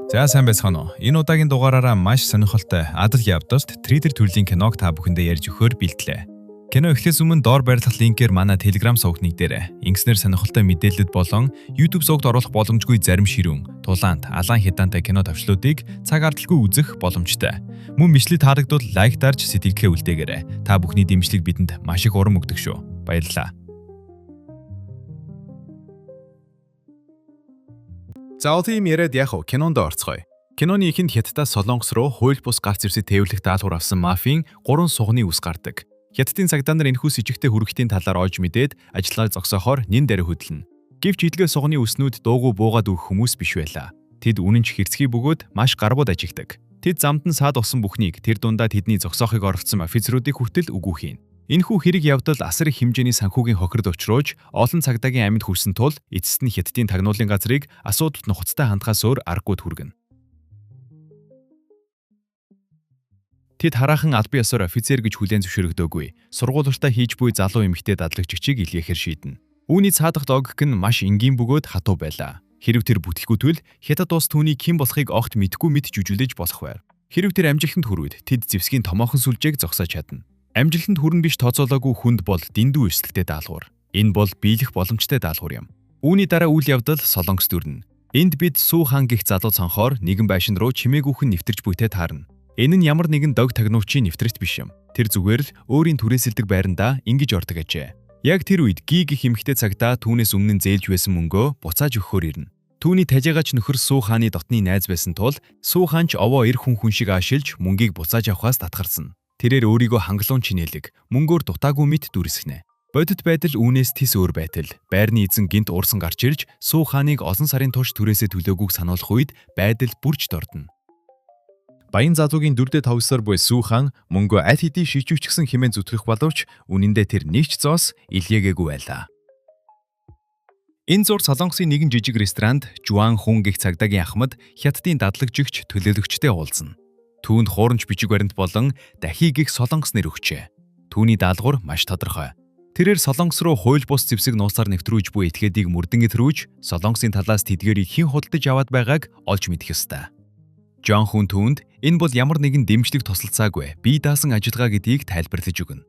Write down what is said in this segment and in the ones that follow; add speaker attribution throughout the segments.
Speaker 1: За сайн байцгаана уу? Энэ удаагийн дугаараараа маш сонирхолтой адал явдалт триллер төрлийн киног та бүхэндээ ярьж өгөхөөр бэлтлээ. Кино эхлээс өмнө доор байрлах линкээр манай Telegram сувгныг дээр ингэснээр сонирхолтой мэдээлэлд болон YouTube сувгт оруулах боломжгүй зарим ширүүн, тулаант, алаан хядаантай кино тавчлуудыг цаг ардалгүй үзэх боломжтой. Мөн бичлэг таалагдвал лайк дарж сэтгэлдээ үлдээгээрэй. Та бүхний дэмжлэг бидэнд маш их урам өгдөг шүү. Баярлалаа. За тийм яриад яг кинонд орцгоё. Киноны ихэнд Хятадаас Солонгос руу хууль бус гарц ирсэд тээвэрлэх даалгавар авсан мафийн 3 сугны үс гардаг. Хятадын цагдаа нар энэхүү с ижигтэй хүрхтийн талаар олж мэдээд ажиллагаа зогсоохоор нин дээр хөдлөнө. Гэвч идэлгээ сугны үснүүд дуугүй буугаад өгөх хүмүүс биш байлаа. Тэд үнэнч хэрцгий бөгөөд маш гарбууд ажигдаг. Тэд замд нь саад усан бүхнийг тэр дундаа тэдний зогсоохыг оролцсон офицеруудыг хүртэл үгүй хийн. Энэхүү хэрэг явдал асар их хэмжээний санхүүгийн хохирд учруулж олон цагдаагийн амьд хүрсэн тул эцэст нь Хятадын тагнуулын газрыг асуудалд нухацтай хандхаас өөр аргагүй түргэнэ. Тэд хараахан албан ёсоор офицер гэж хүлээн зөвшөөрөгдөөгүй. Сургуулиудаа хийж буй залуу эмэгтэй дадлагчдыг илгээхээр шийднэ. Үүний цаадах логик нь маш энгийн бөгөөд хатуу байлаа. Хэрэв тэр бүтэлгүйтгэл Хятад улс түүнийг хэн болохыг огт мэдгүй мэд жүжүүлж болох байр. Хэрэв тэр амжилтанд хүрвэд тэд зэвсгийн томоохон сүлжээг зогсоож чадна. Амжилтанд хүрэн биш тооцоолоогүй хүнд бол дэндүү эрсдэлтэй даалгавар. Энэ бол биелэх боломжтой даалгавар юм. Үүний дараа үйл явдал Солонгос дүрнэ. Энд бид Сүү хаан гих залуу цонхоор нэгэн байшин руу чимээгүйхэн нэвтэрч буйтай таарна. Энэ нь ямар нэгэн дог тагнуучийн нэвтрэлт биш юм. Тэр зүгээр л өөрийн түрээсэлдэг байрандаа ингэж ордог ажээ. Яг тэр үед Ги гих эмэгтэй цагдаа түүнээс өмнө зээлж байсан мөнгөө буцааж өгөхөөр ирнэ. Түүний тажигач нөхөр Сүү хааны дотны найз байсан тул Сүү хаан ч овоо эр хүн шиг аашилж мөнгийг буцааж авахаас татгарсан. Тэрээр өөрийгөө хангалуун чинээлэг, мөнгөөр дутаагүй мэт дүрсгэнэ. Бодит байдал үүнээс тис өөр байтал. Байрны эзэн гинт уурсан гарч ирж Сүү хааныг олон сарын турш түрээсээ төлөөгүйг сануулах үед байдал бүрж дордно. Баян залуугийн 4-5 буй Сүү хаан мөнгөө аль хэдийн шижүүчгсэн хэмээн зүтгэх боловч үнэндээ тэр нэг ч зоос илгээгээгүй байлаа. Энэ зур Солонгосын нэгэн жижиг ресторанд Жуан хүн гих цагдаагийн ахмад Хятадын дадлагжигч төлөөлөгчтэй уулзна. Түүнд хуурамч бичиг баримт болон дахий гих Солонгос нэр өгчээ. Түүний даалгавар маш тодорхой. Тэрээр Солонгос руу хууль бус зэвсэг нууцаар нэвтрүүлж буй этгээдийг мөрдөн итрүүж Солонгосын талаас тэдгээрийг хэн худалдаж аваад байгааг олж мэдэх ёстой. Жон хүн түүнд энэ бол ямар нэгэн дэмжлэг тусалцаагүй бие даасан ажиллагаа гэдгийг тайлбарлаж өгнө.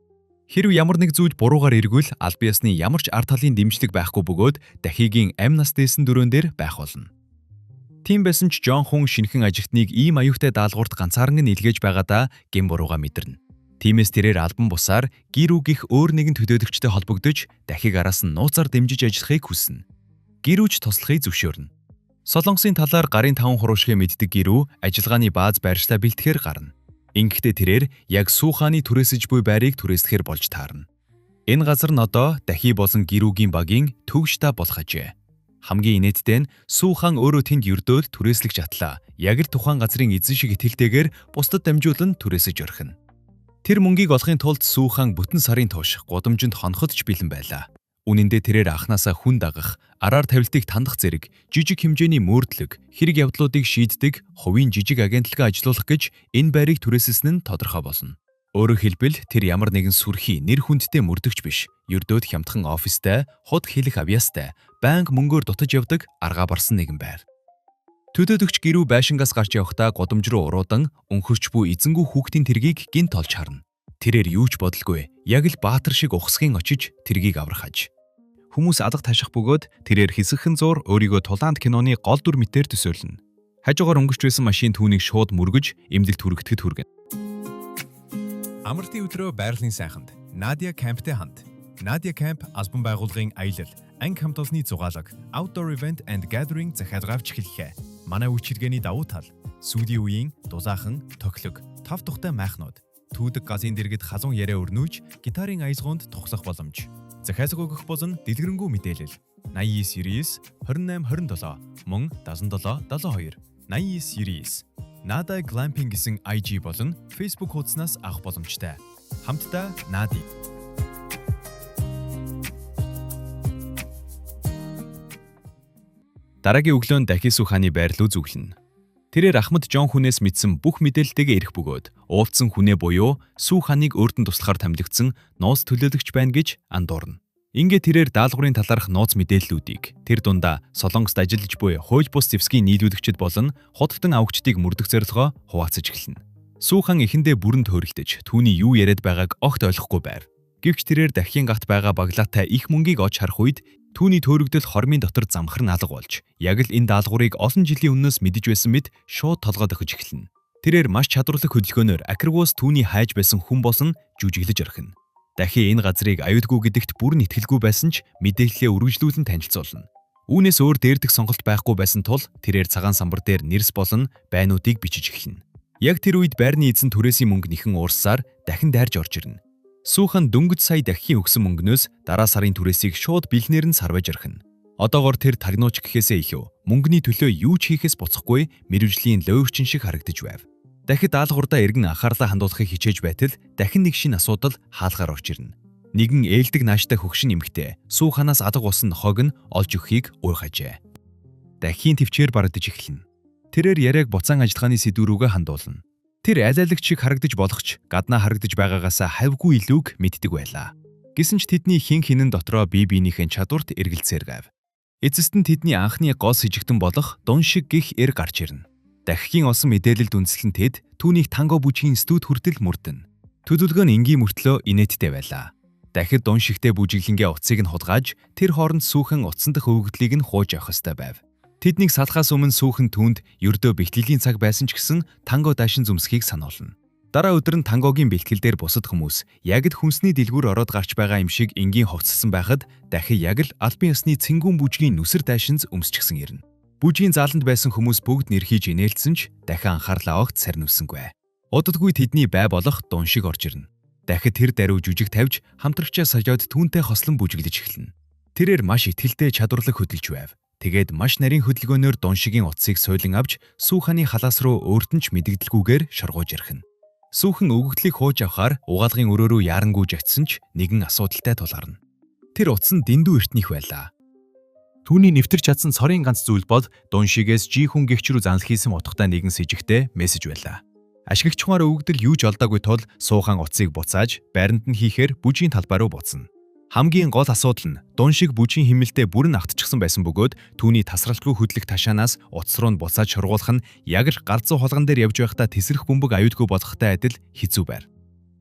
Speaker 1: Хэрв ямар нэг зүйл буруугаар эргвэл албан ёсны ямар ч ард талын дэмжлэг байхгүй бөгөөд дахигийн амь нас дээсэн дөрөөн дээр байх болно. Тийм байсан ч Жон хүн шинхэн ажигтныг ийм аюутай даалгаварт ганцаархан нь илгээж байгаадаа гин бурууга мэдэрнэ. Тиймээс тэрээр албан бусаар Гирүү гих өөр нэгэн төлөөлөгчтэй холбогдож дахиг араас нь нууцаар дэмжиж ажиллахыг хүснэ. Гирүүч туслахыг зөвшөөрнө. Солонгосын талаар гарын 5 хуруушгийг мэддэг Гирүү ажиллагааны бааз байршлаа бэлтгэхээр гарна. Ингэхдээ тэрээр яг Сүү хааны түрээсэж буй байрыг түрээслэхээр болж таарна. Энэ газар нь одоо дахий болон Гирүүгийн багийн төв штаб болох ажээ. Хамгийн инээдтэй нь Сүү хаан өөрөө тэнд ердөөл түрээслэгч атлаа. Яг л тухайн газрын эзэн шиг итгэлтэйгээр бусдад дамжуулан түрээсэж орхино. Тэр мөнгийг олохын тулд Сүү хаан бүтэн сарын турш гудамжинд хоноход ч бэлэн байлаа. Үнэн дээр тэрээр анханасаа хүн дагах, араар тавилтыг тандах зэрэг жижиг хэмжээний мөрдлөг, хэрэг явдлуудыг шийддэг хувийн жижиг агентлагаа ажилуулах гэж энэ байрыг түрээсэлсэн нь тодорхой болно. Өөрөөр хэлбэл тэр ямар нэгэн сүрхий нэр хүндтэй мөрдөгч биш. Ердөөд хямдхан офистай, худ хэлэх авьяастай, банк мөнгөөр дутаж явдаг аргаа барсан нэгэн байр. Төлөөлөгч Гирүү байшингаас гарч явахдаа гудамж руу уруудан өнхөрч буй эзэнгүү хүүхдийн тэргийг гинт олж харна. Тэрээр юу ч бодолгүй, яг л баатар шиг ухсхийн очиж тэргийг аврахаж. Хүмүүс алга таших бөгөөд тэрээр хэсэгхэн зуур өөрийгөө тулаанд киноны гол дүр мэтээр төсөөлнө. Хажуугаар өнгөрч байсан машин түүнийг шууд мөргөж эмнэлэгт хүргэхэд хүргэнэ. Амралтын өдрөө байгалийн сайханд Nadia Camp-тэй хамт. Nadia Camp албан байгууллагын аялал, анги хамт олонны зугаалга, outdoor event and gathering захиалгавч эхэлхэ. Манай үе чиргээний давуу тал, сүүлийн үеийн дулаахан, тоглог, тав тухтай майхнууд, түүдэг газын дэргэд хазуун яриа өрнүүж, гитарын аялгаунд тухлах боломж. Захиалга өгөх болон дэлгэрэнгүй мэдээлэл 89 98 27 мөн 77 72 89 Nada Glamping гэсэн IG болон Facebook хуудаснаас авах боломжтой. Хамтдаа Нади. Дараагийн өглөөнд дахин Сүү хааны байр руу зүглэнэ. Тэрээр ахмад Жон хүнээс мэдсэн бүх мэдээлэлтэйгээ ирэх бөгөөд уулзсан хүнээ буюу Сүү хааныг өөртөө туслахаар томилогдсон ноос төлөөлөгч байна гэж андуурна. Ингээ тэрээр даалгаврын талаарх нууц мэдээллүүдийг тэр дундаа Солонгост ажиллаж буй хууль бус зэвсгийн нийлүүлэгчид болон худалдан авагчдыг мөрдөх зорилгоо хуваалцаж эхэлнэ. Сүүхан эхэндээ бүрэн төөрөлдөж түүний юу яриад байгааг огт ойлгохгүй байв. Гэвч тэрээр дахин гат байгаа баглаатай их мөнгийг олж харах үед түүний төөрөгдөл хормын дотор замхар наалга болж яг л энэ даалгаврыг олон жилийн өмнөөс мэдэж байсан мэд шууд толгойд өгч эхэлнэ. Тэрээр маш чадварлаг хөдөлгөөнөөр Акргуус түүний хайж байсан хүн болсон жүжиглэж орхино. Дахин энэ газрыг аюулгүй гэдэгт бүрэн итгэлгүй байсан ч мэдээллээ үргэлжлүүлэн танилцуулна. Үүнээс өөр дээрдэх сонголт байхгүй байсан тул тэрээр цагаан самбар дээр нэрс болон байнуудыг бичиж эхэлнэ. Яг тэр үед байрны эзэн түрээсийн мөнгө нэхэн уурсаар дахин дайрж орж ирнэ. Сүүхэн дөнгөж сая дахин өгсөн мөнгнөөс дараа сарын түрээсийг шууд бэлнээр нь сарваж орхино. Одоогоор тэр тагнууч гэхээсээ ихв мөнгөний төлөө юу ч хийхээс буцахгүй мэрвжлийн лоовчин шиг харагдаж байв. Дахид даалгавраа эргэн анхаарлаа хандуулахыг хичээж байтал дахин нэг шинэ асуудал хаалгаар орж ирнэ. Нэгэн ээлдэг нааштай хөгшин эмэгтэй сүүханаас алга усан нохойг нь олж өгөхийг уйхажээ. Дахин төвчээр барагдаж эхэлнэ. Тэрээр яриаг буцаан ажиллагааны сэдв рүүгээ хандуулна. Тэр алайлагч шиг харагдаж болох ч гаднаа харагдаж байгаагаас хавьгүй илүүг мэддэг байлаа. Гэсэн ч тэдний хин хинэн дотроо бие биенийхэн чадварт эргэлзээр гайв. Эцэст нь тэдний анхны гол сэжигтэн болох дун шиг гих эр гарч ирнэ. Дахигийн олсон мэдээлэлд үндэслэн тэд түүнийг танго бүжгийн студ хүртэл мөрдөн. Төлөвлөгөө нь энгийн мөртлөө инээдтэй байлаа. Дахид дун шигтэй бүжиглэнгээ утсыг нь худгааж тэр хооронд сүүхэн утсан дах өвгдлийг нь хууж явах ёстой байв. Тэднийг салахаас өмнө сүүхэн түнд ердөө бэлтгэлийн цаг байсан ч гэсэн танго даашин зүмсхийг сануулна. Дараа өдөр нь тангогийн бэлтгэл дээр бусад хүмүүс яг л хүнсний дэлгүүр ороод гарч байгаа юм шиг энгийн хувцсан байхад дахин яг л албан ёсны цэнгүүн бүжгийн нүсэр даашинз өмсчихсэн ирнэ. Бүжгийн зааланд байсан хүмүүс бүгд нэрхийж инээлдсэн ч дахин анхаарлаа огт сарниусангүй. Удадгүй тэдний бай болох дун шиг орж ирнэ. Дахид тэр даруй жүжиг тавьж хамтрагчаа сажоод түүнтэй хослон бүжиглэж эхэлнэ. Тэрээр маш итгэлтэй чадварлаг хөдөлж байв. Тэгээд маш нарийн хөдөлгөөнөөр дун шигийн утсыг сойлон авч сүүханы халаас руу өөртөн ч мэдэгдэлгүйгээр шоргууж ирхэн. Сүүхэн өгөгдлийг хууж авахаар угаалгын өрөөрөө яарангуйж очисон ч нэгэн асуудалтай тулгарна. Тэр утас нь дэндүү эртнийх байлаа. Түүний нэвтэрч чадсан цорын ганц зүйл бол дун шигээс жи хүн гэгч рүү занал хийсэн утгатай нэгэн сэжигтэй мессеж байлаа. Ашиглагчмаар өгөгдөл юу ч олдоогүй тул суухан утсыг буцааж байранд нь хийхээр бүжгийн талбай руу буцна. Хамгийн гол асуудал нь дун шиг бүжгийн химэлтэд бүрэн автчихсан байсан бөгөөд түүний тасралтгүй хөдлөх ташаанаас утас руу нь буцааж шургуулах нь яг л гар зүү холгон дээр явж байхдаа тесрэх бөмбөг аюутгүй болохтой адил хэцүү байр.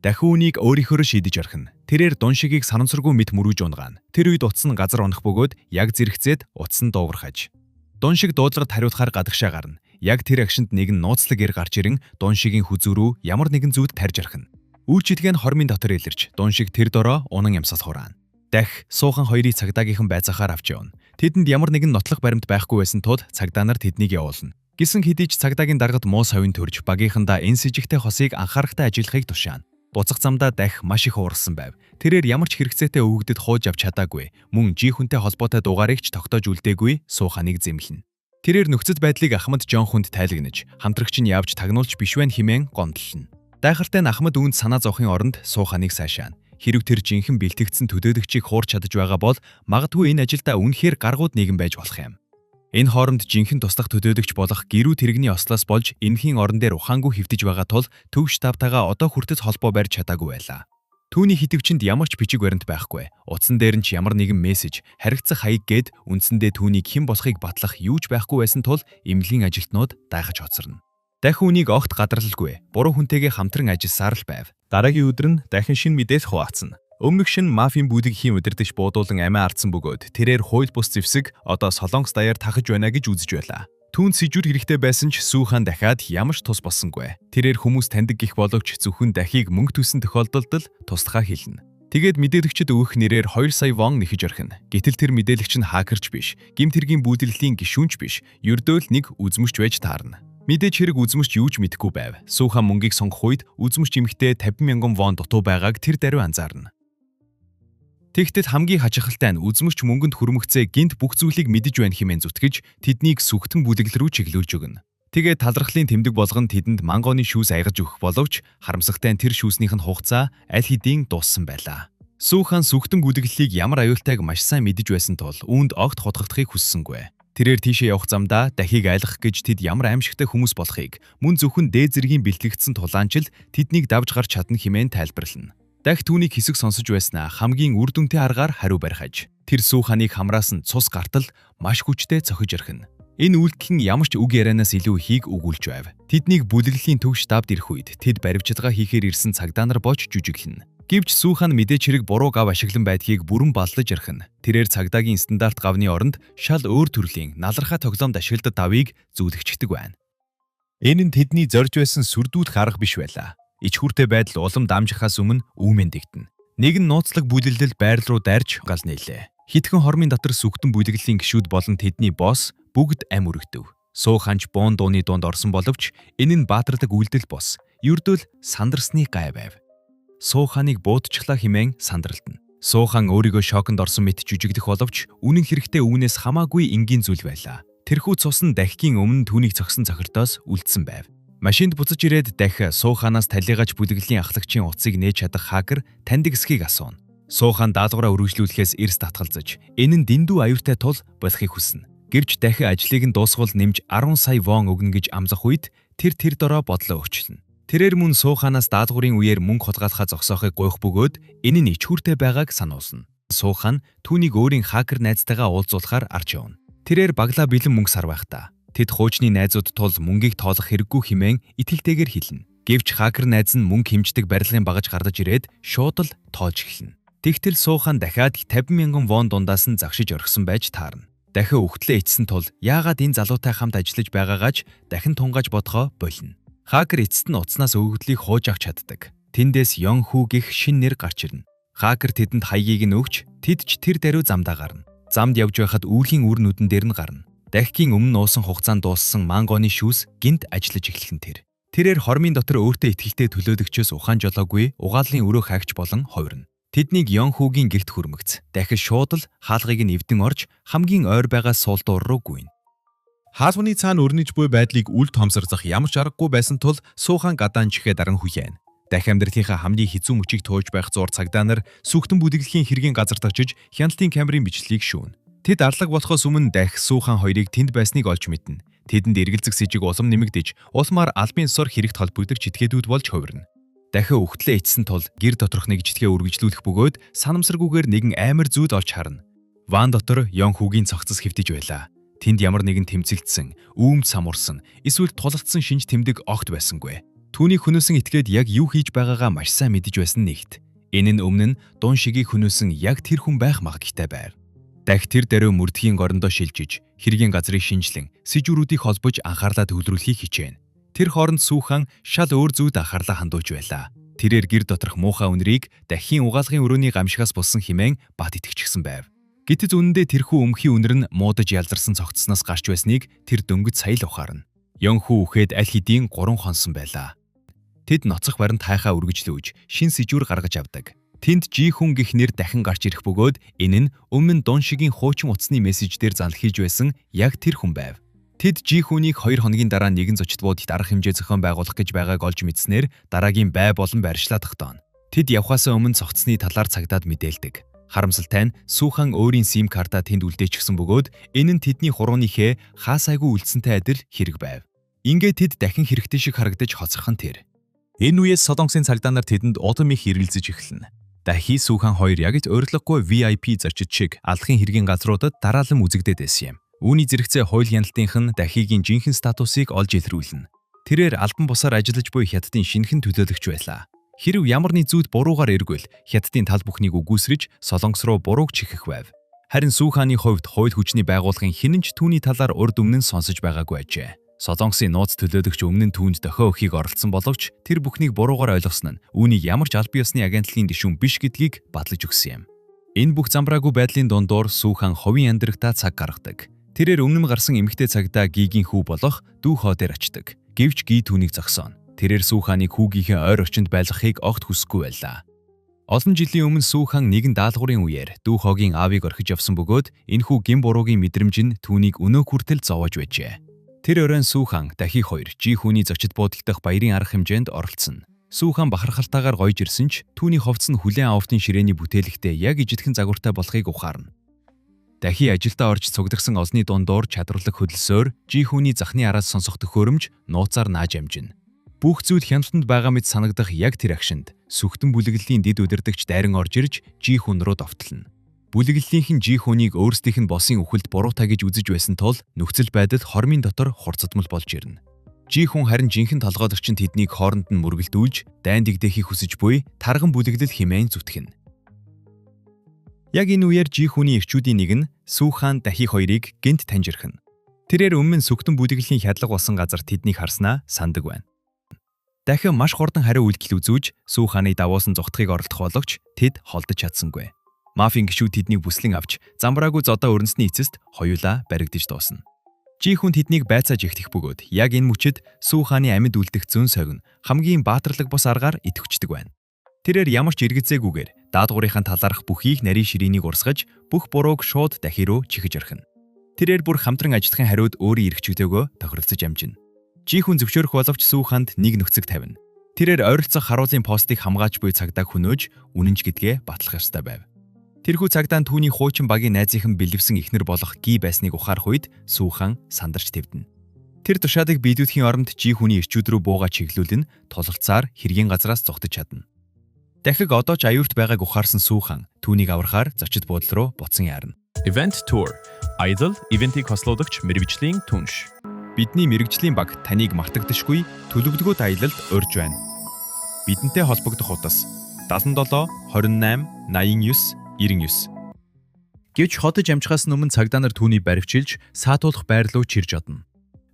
Speaker 1: Дахин үнийг өөрийнхөө шийдэж орхино. Тэрээр дун шигийг санамсаргүй мэт мөрүүж унгаана. Тэр үед утас нь газар унах бөгөөд яг зэрэгцээд утас нь дуугархаж. Дун шиг дуудлагад хариулахаар гадагшаа гарна. Яг тэр агшинд нэгэн нууцлаг эр гарч ирэн дун шигийн хүзүү рүү ямар нэгэн зүйлд тарж орхино. Үйлчилгээ нь хормын дотор илэрч дун шиг тэр дороо унан ямсаас хураана. Дах суухан хоёрыг цагдаагийнхан байцаахаар авч явна. Тэдэнд ямар нэгэн нотлох баримт байхгүй байсан тул цагдаа нар тэднийг явуулна. Гисэн хэдий ч цагдаагийн даргад муу савын төрж багийнхандаа энэ сэжигтэй хосыг анхаарахтай ажиллахыг тушаана. Буцах замдаа дах маш их уурсан байв. Тэрээр ямар ч хэрэгцээтэй өвгдөд хууж авч чадаагүй. Мөн жи хүнтэй холбоотой дугаарыг ч тогтоож үлдээгүй сууханыг зэмлэнэ. Тэрээр нөхцөл байдлыг Ахмад Жон хүнд тайлагнаж, хамтрагч нь явж тагнуулж биш байна хэмээн гомдлно. Дайхалтай нь Ахмад үүнд санаа зовхын оронд сууханыг сайшаана. Хэрв тэр жинхэнэ бэлтгэгдсэн төдөөдөгчийг хуурч чадаж байгаа бол магадгүй энэ ажилдаа үнэхээр гаргууд нийгэм байж болох юм. Энэ хооронд жинхэнэ туслах төдөөдөгч болох гэрүү тэрэгний ослоос болж энэхийн орон дээр ухаангүй хөвтөж байгаа тул төв штабтайгаа одоо хүртэл холбоо барьж чадаагүй байлаа. Түүний хитвчэнд ямар ч бичиг баримт байхгүй. Утсан дээр нь ч ямар нэгэн мессеж, харигдсах хаяг гээд үндсэндээ түүнийг хэн болохыг батлах юу ч байхгүй байсан тул эмнэлгийн ажилтнууд дайхаж хоцорно. Дахин үнийг огт гадралгүй. Буруу хүнтэйгээ хамтран ажилласаар л байв. Дараагийн өдөр нь дахин шинэ мэдээлэл хуваалцсан. Өмнөх шин мафийн бүлэгийн удирдагч буудуулан амиа ардсан бөгөөд тэрээр хууль бус зэвсэг одоо Солонгос даяар тахаж байна гэж үзэж байлаа. Түүнд сэжүр хэрэгтэй байсан ч сүүхан дахиад ямар ч тус болсонгүй. Тэрээр хүмүүс таньдаг гих боловч зөвхөн дахийг мөнгө төсөн тохиолдолд л туслахаа хэлнэ. Тэгээд мэдээлэгчд өгөх нэрээр 2 сая вон нэхэж орхино. Гэтэл тэр мэдээлэгч нь хакерч биш, гэмт хэргийн бүүлрэлийн гишүүнч биш, ердөө л нэг үзмөшч байж таарна. Мэдээж хэрэг үзмөшч юу ч мэдэхгүй байв. Сүүхан мөнгийг сонгох үед үзмөшч эмэгтэй 50,000 вон дутуу байгааг тэр даруй анзаарна. Тэгтэл хамгийн хачирхалтай нь үзмөшч мөнгөнд хүрмэгцээ гинт бүх зүйлийг мэдэж байна хэмээн зүтгэж тэднийг сүхтэн бүлэглэл рүү чиглүүлж өгнө. Тэгээд талархлын тэмдэг болгон тэдэнд мангоны шүүс аягаж өгөх боловч харамсалтай нь тэр шүүснийх нь хугацаа аль хэдийн дууссан байлаа. Сүүхан сүхтэн бүлэглэлийг ямар аюултайг маш сайн мэдэж байсан тул үүнд огт хутгагдахыг хүссэнгүй. Тэрээр тийшээ явах замдаа дахийг айлгах гэж тэд ямар аимшигтай хүмүүс болохыг мөн зөвхөн дээд зэргийн бэлтгэгдсэн тулаанчил тэднийг давж гарч чадна хэмээн тайлбарлана. Дахь түүнийг хэсэг сонсож байснаа хамгийн үр дүнтэй аргаар хариу барихаж тэр Сүүханыг хамраас нь цус гартал маш хүчтэй цохиж орхино. Энэ үйлдэл нь ямар ч үг ярианаас илүү ихийг өгүүлж байв. Тэднийг бүлэглэлийн төв штабд ирэх үед тэд баримчилгаа хийхээр ирсэн цагдаа нар бож жүжиглэнэ. Гэвч Сүүхан мэдээч хэрэг буруу гав ашиглан байдгийг бүрэн баллаж орхино. Тэрээр цагдаагийн стандарт гавны оронд шал өөр төрлийн налархаа тоглоомд ашигладаг давыг зүүлэгчдэг байна. Энэ нь тэдний зорж байсан сүрдүүлэх арга биш байлаа. Ичхүртэй байдал улам дамжихаас өмнө үүмэндэгдэнэ. Нэг нь нууцлаг бүлэглэл байрал руу дайрч гал нээлээ. Хитгэн хормын дотор сүхтэн бүлэглэлийн гишүүд болон тэдний босс бүгд ам өргөдөв. Сууханч буун дууны дунд орсон боловч энэ нь баатардаг үйлдэл бос. Ердөө л сандарсны гай байв. Сууханыг буутчихлаа хэмээн сандралтна. Суухан өөрийгөө шоконд орсон мэт жүжиглэх боловч үнэн хэрэгтээ үүнээс хамаагүй энгийн зүйл байлаа. Тэрхүү цус нь дахигийн өмнө түүнийг зогсон цохиртоос үлдсэн байв. Машинд буцаж ирээд дахь Сууханаас талигаж бүлэглэлийн ахлагчийн утсыг нээж чадах хакер таньдаг эсхийг асууна. Суухан даалгавраа үргэлжлүүлэхээс эрс татгалзаж энэ нь дэндүү аюултай тул болохыг хүснэ. Гэвч дахин ажлыг нь дуусгавал нэмж 10 сая вон өгнө гэж амзах үед тэр дороо бодлоо өөрчилнө. Тэрээр мөн Сууханаас даалгаврын үеэр мөнгө хотгаалахаа зогсоохыг гуйх бөгөөд энэ нь ичхүртэй байгааг сануулна. Суухан түүнийг өөрийн хакер найзтайгаа уулзуулахаар арч явна. Тэрээр баглаа бэлэн мөнгө сарвайхдаа тэд хуучны найзууд тул мөнгийг тоолох хэрэггүй хэмээн итгэлтэйгээр хэлнэ. Гэвч хакер найз нь мөнгө хэмждэг барилгын багаж гардаж ирээд шууд л тоолж эхэлнэ. Тэгтэл Суухан дахиад 50,000 вон дундаас нь загшиж орхисон байж таарна. Дахин өгтлөө ичсэн тул яагаад энэ залуутай хамт ажиллаж байгаагааж дахин тунгааж бодохоо болно. Хакер эцэст нь утаснаас өгөгдлийг хууж авч чаддаг. Тэндээс Йонхүү гэх шин нэр гарч ирнэ. Хакер тэдэнд хаягийг нь өгч тэд ч тэр даруй замдаа гарна. Замд явж байхад үүргийн үр нүдэн дээр нь гарна. Дахигийн өмнө нуусан хугацаанд дууссан мангоны шүүс гинт ажиллаж эхлэхэн тэр. Тэрээр хормын дотор өөртөө итгэлтэй төлөөлөгчөөс ухаан жолоогүй угаалын өрөө хаагч болон хувирна. Тэднийг Йонхүүгийн гэрт хүрмэгц. Дахин шууд л хаалгыг нь эвдэн орж хамгийн ойр байгаа суултуур руу гүйнэ. Хаалганы цаана өрнөж буй байдлыг үл томсорзох ямар ч аргагүй байсан тул Суухан гадаан чихээ даран хүлээн. Дахь амьдралынхаа хамгийн хэцүү мөчийг тууж байх зур цагдаа нар сүхтэн бүлэглэлийн хэргийн газарт очиж хяналтын камерын бичлэгийг шүүнэ. Тэд арлаг болохоос өмнө дахь Суухан хоёрыг тэнд байсныг олж мэднэ. Тэдэнд эргэлзэх сэжиг улам нэмэгдэж, улмаар албан ёсоор хэрэгт холбогдох читгээдүүд болж хувирна. Дахин өгтлөө ичсэн тул гэр доторх нэг житгээ үргэлжлүүлэх бөгөөд санамсаргүйгээр нэгэн амар зүйл олж харна. Ван дотор Йонхүүгийн цогцос хэвтэж байлаа. Тэнд ямар нэгэн тэмцэгдсэн, үүмд самуурсан, эсвэл тулгцсан шинж тэмдэг огт байсангүй. Түүнийг хөнөөсөн итгээд яг юу хийж байгаагаа маш сайн мэдэж байсан нэгт. Энэ нь өмнө нь дун шигийг хөнөөсөн яг тэр хүн байх магадaltaй байр. Дахь тэр даруй мөрдгийн горондоо шилжиж, хэргийн газрыг шинжлэн, сэжүүрүүдийг холбож анхаарлаа төвлөрүүлэхийг хичээнэ. Тэр хооронд Сүүхан шал өөр зүйлд анхаарлаа хандуулж байлаа. Тэрээр гэр доторх муухай үнрийг дахин угаалгын өрөөний гамшигаас болсон хэмээн бат итгэжсэн байв. Гэтэл үнэндээ тэрхүү өмхий үнэр нь муудаж ялзарсан цогцсноос гарч байсныг тэр дөнгөж сая л ухаарна. Йонхүү үхээд аль хэдийн 3 хонсон байлаа. Тэд ноцох баримт хайхаа үргэлжлүүлж шин сэжүүр гаргаж авдаг. Тэнд Жи хүн гэх нэр дахин гарч ирэх бөгөөд энэ нь өмнө нь Дун шигийн хуучин утасны мессеждэр занл хийж байсан яг тэр хүн байв. Тэд Жи хүнийг 2 хоногийн дараа нэгэн зочид буудалд арга хэмжээ зохион байгуулах гэж байгааг олж мэдснээр дараагийн бай болон байршлаа тогтооно. Тэд явхаасаа өмнө цогцсны талаар цагдаад мэдээлдэг. Харамсалтай нь Сүүхан өөрийн сим картаа тэнд үлдээчихсэн бөгөөд энэ нь тэдний хурууныхээ хаасайгүй үлдсэнтэй адил хэрэг байв. Ингээд тэд дахин хэрэгтэй шиг харагдаж хоцорхон тэр. Энэ үеэс Солонгосын цагдаа нар тэдэнд удам их хэрэлзэж эхэлнэ. Дахи Сүүхан хоёр яг л урилгагүй VIP зорчид шиг алхын хэргийн газруудад дараалан үзэгдээд байсан юм. Үүний зэрэгцээ хууль хяналтынх нь дахигийн жинхэнэ статусыг олж илрүүлнэ. Тэрээр албан бусаар ажиллаж буй хятадын шинэхэн төлөөлөгч байлаа. Хэрв ямар нэг зүйл буруугаар эргвэл хятадын тал бүхнийг үгүйсрэж Солонгос руу бурууг чихэх байв. Харин Сүүханы хувьд хууль хүчний байгууллагын хинэн ч түүний талаар урд өмнө нь сонсож байгаагүй ажээ. Солонгосын нууц төлөөлөгч өмнө нь түүнд дохио өхийг оролцсон боловч тэр бүхнийг буруугаар ойлгосон нь үүнийг ямар ч албан ёсны агентлагийн гишүүн биш гэдгийг батлаж өгсөн юм. Энэ бүх замбраагүй байдлын дундуур Сүүхан ховын амьдрагтаа цаг гаргадаг. Тэрээр өмнө гарсан эмэгтэй цагдаа Гигийн хүү болох Дүү Хоо дээр очдог. Гэвч Ги түүнийг зогсооно. Тэрээр Сүүханыг хүүгийнхээ ойр орчинд байлгахыг огт хүсэхгүй байлаа. Олон жилийн өмнө Сүүхан нэгэн даалгаврын үеэр Дүү Хогийн аавыг орхиж явсан бөгөөд энэхүү гин буруугийн мэдрэмж нь түүнийг өнөө хүртэл зовоож байжээ. Тэр өрөөнд Сүүхан дахи хоёр Жи хүний зочид буудал дахь баярын арга хэмжээнд оролцсон. Сүүхан бахархалтайгаар гоёж ирсэн ч түүний хувцс нь хүлээн авалтын ширээний бүтээлэгтээ яг ижидхэн загвартай болохыг ухаарна. Дахи ажилдаа орж цугдагсан озны дундуур чадварлаг хөдөлсөөр Жи хүний захны араас сонсох төхөөрөмж нууцаар нааж амжина. Бүх зүйл хяналтанд байгаа мэт санагдах яг тэр агшинд сүхтэн бүлэглэлийн дэд удирдагч дайран орж ирж жи хүн руу довтлоно. Бүлэглэлийнхэн жи хүнийг өөрсдийнх нь босын үхэлд буруутай гэж үзэж байсан тул нөхцөл байдал хормын дотор хурцдмал болж ирнэ. Жи хүн харин жинхэнэ толгойлогчид тэднийг хооронд нь мөргөлдүүлж, дайн дэгдэхийг хүсэж буй тарган бүлэглэл хэмээн зүтгэнэ. Яг энэ үеэр жи хүний эрчүүдийн нэг нь Сүү хаан дахи хоёрыг гэнт таньж ирхэн. Тэрээр өмнө сүхтэн бүлэглэлийн хядлага болсон газар тэднийг харснаа сандаг байна. Дахин маш хурдан хариу үйлдэл үзүүлж Сүү хааны давуусан зүгтхийг оролдох боловч тэд холдож чадсангүй. Мафийн гишүүд тэднийг бүслэн авч замбраагүй зодоо өрнөсний эцэст хоёулаа баригдаж дуусна. Жи хүн тэднийг байцааж ихтэх бөгөөд яг энэ мөчид Сүү хааны амьд үлдэх зүүн сойг нь хамгийн баатарлаг бус аргаар идэвхждэг байна. Тэрээр ямар ч эргэцээгүйгээр даадгуурынхаа талаарх бүхийг нарийн ширээнийг урсгаж бүх бурууг шууд дахи руу чихэж орхино. Тэрээр бүр хамтран ажиллахын хариуд өөрийн эрхчүүдөөгөө тохиролцож амжина. Жи хүн зөвшөөрөх боловч Сүү хаанд нэг нөхцөг тавина. Тэрээр ойролцох харуулын постыг хамгаалж буй цагдааг хөнөөж үнэнч гэдгээ батлах ёстой байв. Тэрхүү цагдаа нь түүний хуучин багийн найзынхан бэлэвсэн ихнэр болох Ги байсныг ухаарах үед Сүү хаан сандарч твдэнэ. Тэр тушаадыг биелүүлэхийн оронд жи хүний эрчүүд рүү буугаа чиглүүлэн тулалцаар хэргийн газраас зогтож чадна. Дахиг одоо ч аюурт байгааг ухаарсан Сүү хаан түүнийг аврахаар зочид буудлын руу буцан яарна.
Speaker 2: Event Tour. Idol ивентийг хослуулагч мэрэгжлийн түнш.
Speaker 1: Бидний мэрэгжлийн баг таныг мартагдашгүй төлөвлөгөөт аялалд урьж байна. Бидэнтэй холбогдох утас 77 28 89 99. Гэвч хотож амжихаас өмнө цагдаа нар түүний баривчилж саатуулах байр руу чирж одно.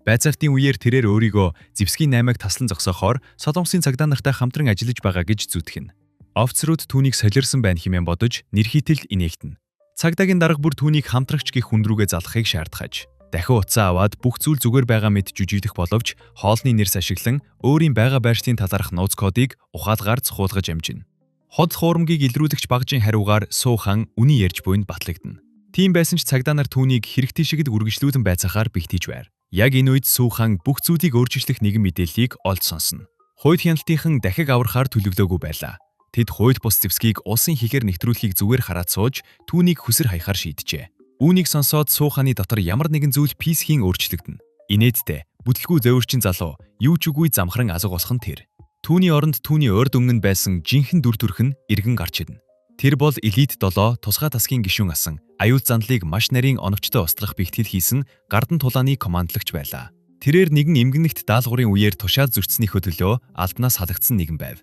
Speaker 1: Байцаалтын үеэр тэрээр өөрийгөө Зевсгийн 8-ыг таслан зогсоохоор Солонгосын цагдаа нартай хамтран ажиллаж байгаа гэж зүтгэнэ. Офицерууд түүнийг солирсон байна хэмээн бодож нэрхийтэл инээгтэн. Цагдаагийн дарга бүр түүнийг хамтрагч гих хүн рүүгээ залахыг шаардхаж дахин утсаа аваад бүх зүйл зүгээр байгаа мэт жүжиглэх боловч хоолны нэрс ашиглан өөрийн байгаа байршлын талаарх нууц кодыг ухаалгаар цохуулгаж амжина. Ход хуурамгийг илрүүлэгч багжийн хариугаар Сүү хаан үний ярьж буйнд батлагдана. Тийм байсан ч цагдаа нар түүнийг хэрэгтэй шигэд үргэлжлүүлэн байцаахаар бихтэж байр. Яг энэ үед Сүү хаан бүх зүйлийг өөрчилөх нэгэн мэдээллийг олж сонсно. Хойд хяналтынхан дахиг аврахаар төлөвлөөгүй байлаа. Тэд хойд бус Зевсгийг улсын хийхээр нэвтрүүлэхийг зүгээр хараад сууж түүнийг хүсэр хаяхаар шийджээ. Үүнийг сонсоод Сүү хааны дотор ямар нэгэн зүйл писхийн өөрчлөгдөнө. Инээдтэй, бүтлгүй зөөвөрчин залуу, юу ч үгүй замхран азаг босхон тэр. Түүний оронд түүний урд өмнө байсан жинхэнэ дүр төрх нь эргэн гарч ирнэ. Тэр бол элит 7 тусгай тасгийн гишүүн асан, аюул зандлыг маш нарийн оновчтой устгах бэлтгэл хийсэн гардан тулааны командлагч байлаа. Тэрээр нэгэн эмгэнэгт даалгаврын үеэр тушаал зөрчснийхөө төлөө албанаас халагдсан нэгэн байв.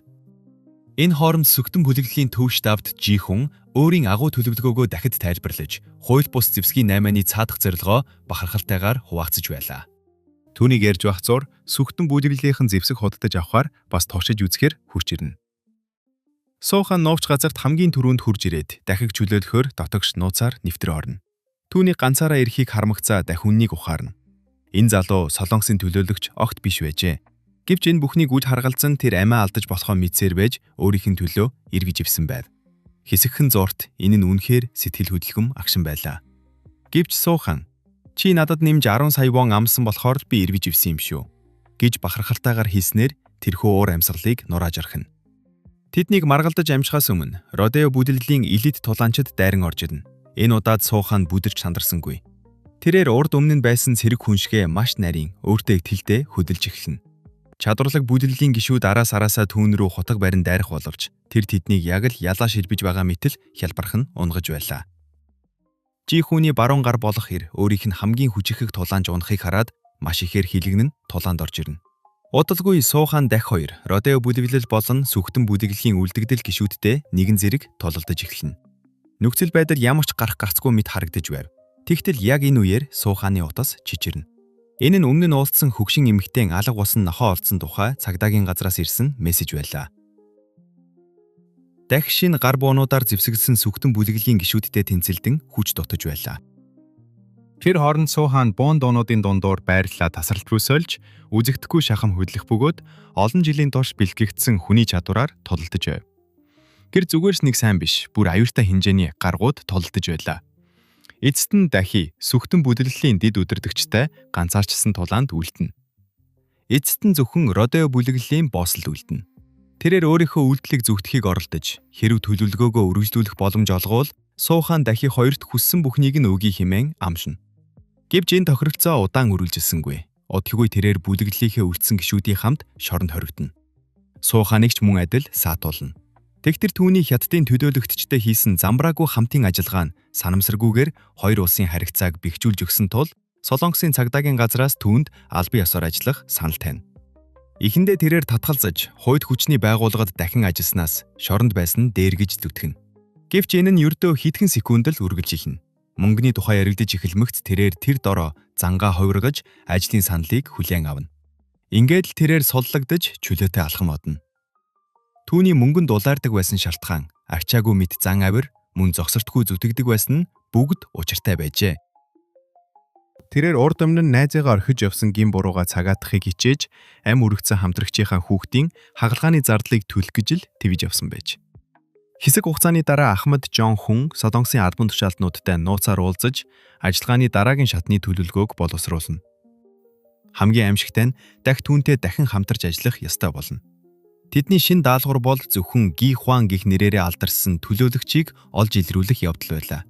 Speaker 1: Энэ хооронд сүхтэн бүлэглэлийн төв штабт жи хүн өөрийн агуу төлөвлөгөөгөө дахид тайлбарлаж, хууль бус Зевсгийн 8-ны цаадах зорилгоо бахархалтайгаар хуваалцаж байлаа. Түүнийг ярьж байх зур сүхтэн бүлэглэлийнхэн Зевсэг худалдаж авахаар бас тоошиж үзэхээр хурж ирнэ. Сүү хаан нуугч газарт хамгийн түрүүнд хурж ирээд дахиг чөлөөлөхөөр дотогш нууцаар нэвтрээ орно. Түүний ганцаараа ирэхийг харамгацаа дахиуннийг ухаарна. Энэ залуу Солонгосын төлөөлөгч огт биш байжээ. Гэвч энэ бүхнийг үл харгалзан тэр амиа алдаж болохоо мэдсээр байж өөрийнх нь төлөө эргэж ивсэн байв. Хэсэгхэн зурт энэ нь үнэхээр сэтгэл хөдлөм агшин байлаа. Гэвч Сүү хаан чи надад нэмж 10 сая вон амсан болохоор би эргэж ивсэн юм шүү гэж бахархалтайгаар хэлснээр тэрхүү уур амьсгалыг нурааж орхино. Тэднийг маргалдаж амжихаас өмнө Родео бүлэглэлийн элит тулаанчид дайран орж ирнэ. Энэ удаад Сүү хаан бүдэрч сандарсангүй. Тэрээр урд өмнө нь байсан цэрэг хүншгэ маш нарийн өөртөө итгэлтэй хөдөлж эхэлнэ. Чадварлаг бүлэглэлийн гишүүд араас араасаа түүн рүү хутаг барин дайрах боловч тэр тэднийг яг л ялаа шилбэж байгаа мэтэл хялбарх нь унгаж байлаа. Жи хүний баруун гар болох хэр өөрийнх нь хамгийн хүчирхэг тулаанж унахыг хараад маш ихээр хилэгнэн тулаанд орж ирнэ. Удалгүй Сүү хаан дахь хоёр Родео бүлэглэл болон сүхтэн бүлэглэлийн үлдэгдэл гишүүдтэй нэгэн зэрэг тулалдаж эхэлнэ. Нөхцөл байдал ямар ч гарах гацгүй мэт харагдаж байв. Тэгтэл яг энэ үеэр Сүү хааны утас чичирнэ. Энэ нь өмнө нь уулзсан хөгшин эмэгтэйн алга болсон нохоо олдсон тухай цагдаагийн газраас ирсэн мессеж байлаа. Дахь шин гар буунуудаар зэвсэгдсэн сүхтэн бүлэглэлийн гишүүдтэй тэнцэлдэн хүч дутаж байлаа. Тэр хооронд Сүү хаан буун дуунуудын дундуур байрлалаа тасралт руу сольж, үзэгдэхгүй шахам хөдлөх бөгөөд олон жилийн турш бэлтгэгдсэн хүний чадвараар тулалдаж байв. Гэр зүгээрс нэг сайн биш, бүр аюултай хэмжээний гаргууд тулалдаж байлаа. Эцэст нь дахи сүхтэн бүлэглэлийн дэд удирдагчтай ганцаарчсан тулаанд үлдэнэ. Эцэст нь зөвхөн Родео бүлэглэлийн босс л үлдэнэ. Тэрээр өөрийнхөө үйлдэлийг зүгтгэхийг оролдож, хэрэг төлөвлөгөөгөө үргэлжлүүлэх боломж олгоул Сүү хаан дахи хоёрт хүссэн бүхнийг нь өгье хэмээн амшина. Гэвч энэ тохиролцоо удаан үргэлжилсэнгүй. одхигүй тэрээр бүлэглэлийнхээ үлдсэн гишүүдийн хамт шоронд хоригдно. Сууханигч мөн адил саатуулна. Тэгтэр түүний хятадын төлөөлөгчтэй хийсэн замбраагүй хамтын ажиллагаа нь санамсаргүйгээр хоёр улсын харилцааг бэхжүүлж өгсөн тул Солонгосын цагдаагийн газраас түүнд албан ёсоор ажиллах санал тавина. Эхэндээ тэрээр татгалзаж, хойд хүчний байгууллагад дахин ажилласнаас шоронд байсан нь дээргэж зүтгэн. Гэвч энэ нь ердөө хэдхэн секунд л үргэлж ихнэ. Мөнгөний тухай яригдж эхэлмэгц тэрээр тэр дороо зангаа хувиргаж ажлын саналыг хүлээн авна. Ингээд л тэрээр соллогдож чөлөөтэй алхам одно. Түүний мөнгөнд дулаардаг байсан шалтгаан, арчаагүй мэд зан авир, мөн зогсортгүй зүтгэдэг байсан нь бүгд учиртай байжээ. Тэрээр урд өмнө нь найзаагаа орхиж явсан гин бурууга цагаатахыг хичээж, ам өргөцсөн хамтрагчийнхаа хүүхдийн хагалгааны зардлыг төлөх гэж л твж явсан байж. Хэсэг хугацааны дараа Ахмад Жон хүн Солонгосын албан тушаалтнуудтай нууцаар уулзаж, ажиллагааны дараагийн шатны төлөвлөгөөг боловсруулна. Хамгийн аимшигтай нь дахь түүнтэй дахин хамтарч ажиллах ёстой болно. Тэдний шин даалгавар бол зөвхөн Ги Хуан гэх нэрээрээ алдарсан төлөөлөгчийг олж илрүүлэх явдал байлаа.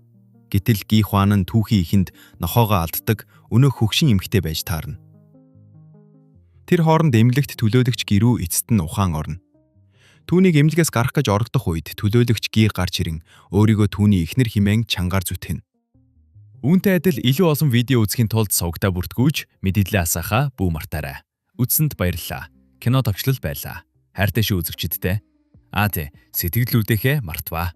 Speaker 1: Гэтэл Ги Хуан нь түүхийн эхэнд нохоогоо алддаг, өнөөх хөгшин эмэгтэй байж таарна. Тэр хооронд эмнэлэгт төлөөлөгч Гирүү эцэст нь ухаан орно. Түүнийг эмнэлгээс гарах гэж орогдох үед төлөөлөгч Ги гарч ирэн өөрийгөө түүний эхнэр хэмээн чангаар зүтгэн. Үүнтэй адил илүү олон видео үзэхийн тулд сувгтаа бүртгүүлж мэдээлэл асаахаа бүү мартаарай. Үзсэнд баярлалаа. Кино товчлол байлаа. Хайртай шүү үзэгчидтэй. Сэтгэл зүрдэхээ мартваа.